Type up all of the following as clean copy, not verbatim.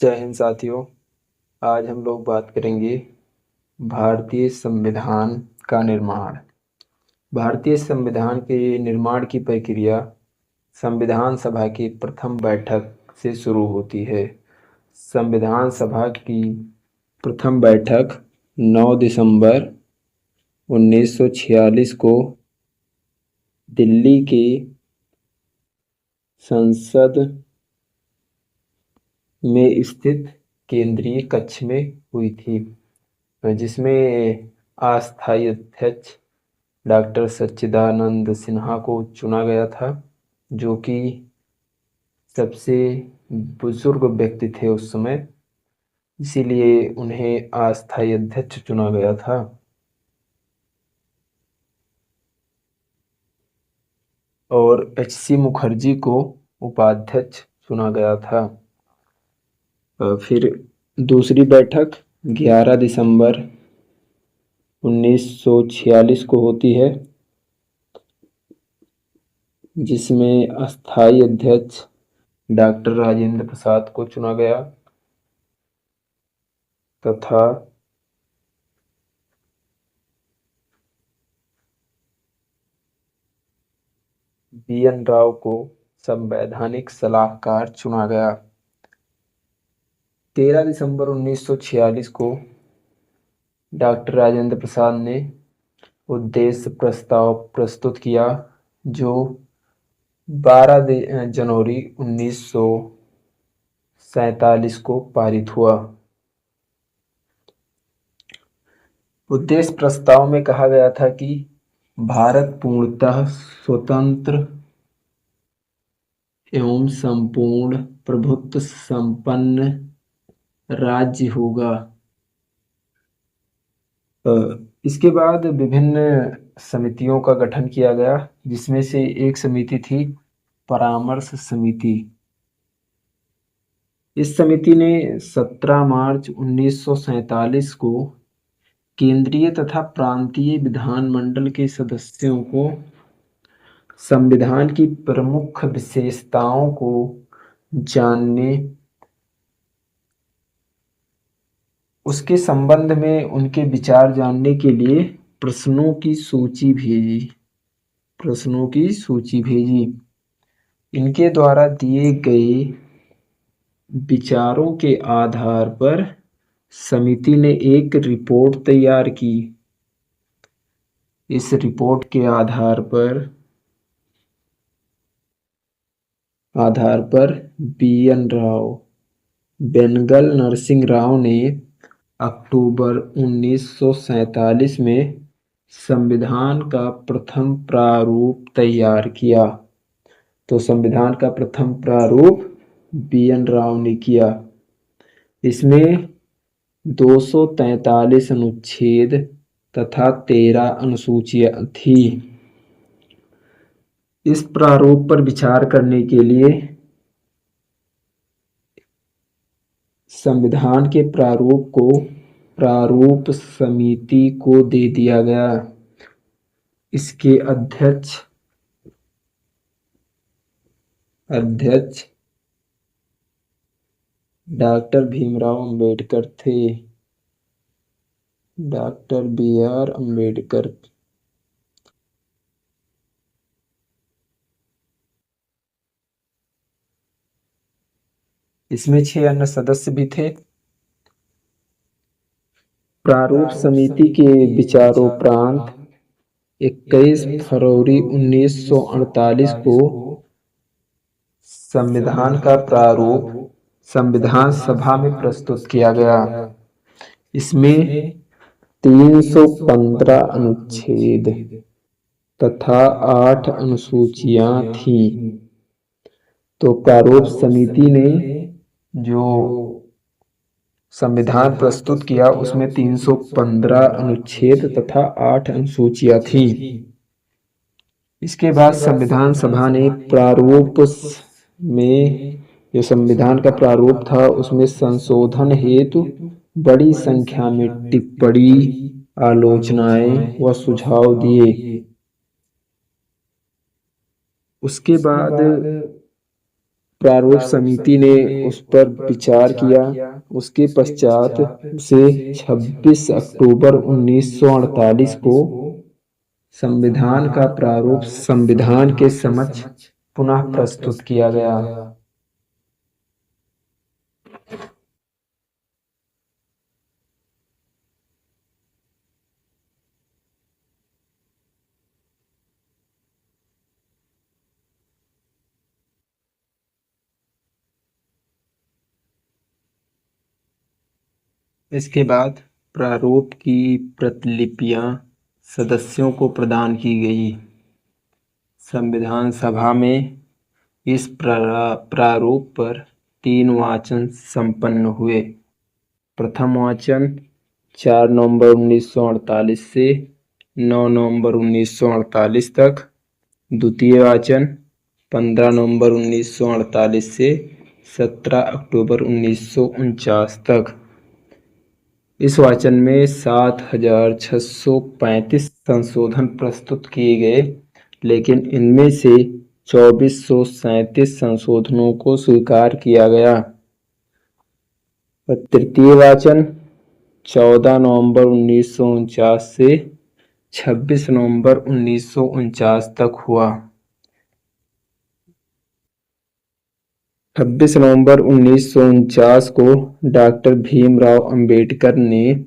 जय हिंद साथियों। आज हम लोग बात करेंगे भारतीय संविधान का निर्माण। भारतीय संविधान के निर्माण की प्रक्रिया संविधान सभा की प्रथम बैठक से शुरू होती है। संविधान सभा की प्रथम बैठक 9 दिसंबर 1946 को दिल्ली के संसद में स्थित केंद्रीय कक्ष में हुई थी, जिसमें अस्थायी अध्यक्ष डॉक्टर सच्चिदानंद सिन्हा को चुना गया था, जो कि सबसे बुजुर्ग व्यक्ति थे उस समय, इसीलिए उन्हें अस्थायी अध्यक्ष चुना गया था। और एच.सी. मुखर्जी को उपाध्यक्ष चुना गया था। फिर दूसरी बैठक 11 दिसंबर 1946 को होती है, जिसमें अस्थायी अध्यक्ष डॉक्टर राजेंद्र प्रसाद को चुना गया तथा बी.एन. राव को संवैधानिक सलाहकार चुना गया। 13 दिसंबर 1946 को डॉक्टर राजेंद्र प्रसाद ने उद्देश्य प्रस्ताव प्रस्तुत किया, जो 12 जनवरी 1947 को पारित हुआ। उद्देश्य प्रस्ताव में कहा गया था कि भारत पूर्णतः स्वतंत्र एवं संपूर्ण प्रभुत्व संपन्न राज्य होगा। इसके बाद विभिन्न समितियों का गठन किया गया, जिसमें से एक समिति थी परामर्श समिति। इस समिति ने 17 मार्च 1947 को केंद्रीय तथा प्रांतीय विधानमंडल के सदस्यों को संविधान की प्रमुख विशेषताओं को जानने, उसके संबंध में उनके विचार जानने के लिए प्रश्नों की सूची भेजी। इनके द्वारा दिए गए विचारों के आधार पर समिति ने एक रिपोर्ट तैयार की। इस रिपोर्ट के आधार पर बी.एन. राव, बेनगल नरसिंह राव ने अक्टूबर 1947 में संविधान का प्रथम प्रारूप तैयार किया। तो संविधान का प्रथम प्रारूप बी.एन. राव ने किया। इसमें 243 अनुच्छेद तथा 13 अनुसूचियां थी। इस प्रारूप पर विचार करने के लिए संविधान के प्रारूप को प्रारूप समिति को दे दिया गया। इसके अध्यक्ष डॉक्टर भीमराव अंबेडकर थे। Doctor B R. अंबेडकर। इसमें 6 अन्य सदस्य भी थे। प्रारूप समिति के विचारोपरांत 21 फरवरी 1948 को संविधान का प्रारूप संविधान सभा में प्रस्तुत किया गया। इसमें 315 अनुच्छेद तथा 8 अनुसूचियां थीं। तो प्रारूप समिति ने जो संविधान प्रस्तुत किया, उसमें 315 अनुच्छेद तथा 8 अनुसूचियां थीं। इसके बाद संविधान सभा ने प्रारूप में, जो संविधान का प्रारूप था, उसमें संशोधन हेतु बड़ी संख्या में टिप्पणी, आलोचनाएं व सुझाव दिए। उसके बाद प्रारूप समिति ने उस पर विचार किया। उसके पश्चात उसे 26 अक्टूबर 1948 को संविधान का प्रारूप संविधान के समक्ष पुनः प्रस्तुत किया गया। इसके बाद प्रारूप की प्रतिलिपियां सदस्यों को प्रदान की गई। संविधान सभा में इस प्रारूप पर 3 वाचन संपन्न हुए। प्रथम वाचन 4 नवंबर 1948 से 9 नवंबर 1948 तक, द्वितीय वाचन 15 नवंबर 1948 से 17 अक्टूबर 1949 तक। इस वाचन में 7,635 संशोधन प्रस्तुत किए गए, लेकिन इनमें से 2,437 संशोधनों को स्वीकार किया गया। तृतीय वाचन 14 नवंबर 1949 से 26 नवंबर 1949 तक हुआ। 26 नवंबर 1949 को डॉक्टर भीमराव अंबेडकर ने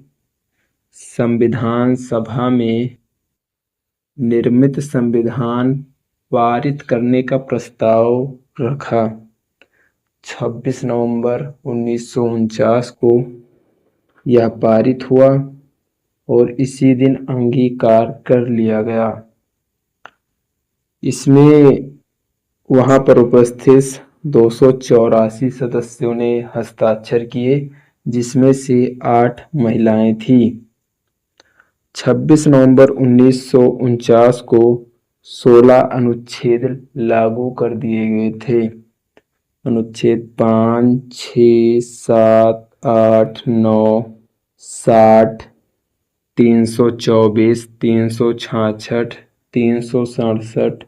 संविधान सभा में निर्मित संविधान पारित करने का प्रस्ताव रखा। 26 नवंबर 1949 को यह पारित हुआ और इसी दिन अंगीकार कर लिया गया। इसमें वहां पर उपस्थित 284 सदस्यों ने हस्ताक्षर किए, जिसमें से 8 महिलाएं थीं। 26 नवंबर 1949 को 16 अनुच्छेद लागू कर दिए गए थे। अनुच्छेद 5, 6, 7, 8, 9, 60, 324, 366, 367,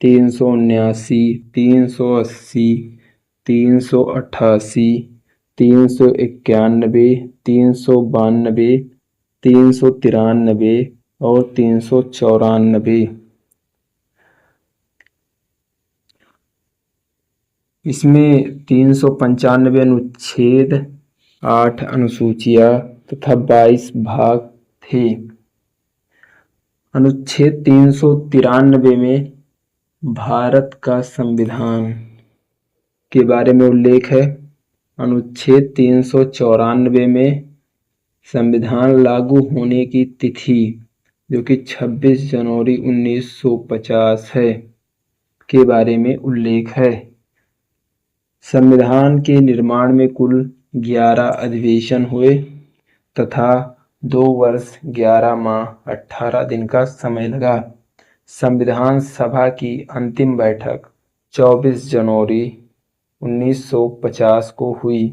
379, 380, 388, 391, 392, 393 और 394। इसमें 395 अनुच्छेद, 8 अनुसूचियां तथा 22 भाग थे। अनुच्छेद 393 में भारत का संविधान के बारे में उल्लेख है। अनुच्छेद 394 में संविधान लागू होने की तिथि, जो कि 26 जनवरी 1950 है, के बारे में उल्लेख है। संविधान के निर्माण में कुल 11 अधिवेशन हुए तथा 2 वर्ष 11 माह 18 दिन का समय लगा। संविधान सभा की अंतिम बैठक 24 जनवरी 1950 को हुई,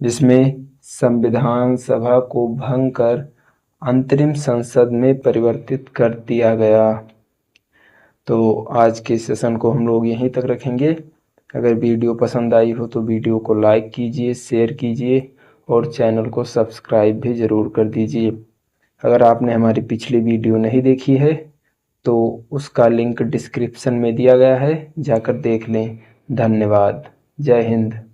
जिसमें संविधान सभा को भंग कर अंतरिम संसद में परिवर्तित कर दिया गया। तो आज के सेशन को हम लोग यहीं तक रखेंगे। अगर वीडियो पसंद आई हो तो वीडियो को लाइक कीजिए, शेयर कीजिए और चैनल को सब्सक्राइब भी ज़रूर कर दीजिए। अगर आपने हमारी पिछली वीडियो नहीं देखी है तो उसका लिंक डिस्क्रिप्शन में दिया गया है, जाकर देख लें। धन्यवाद। जय हिंद।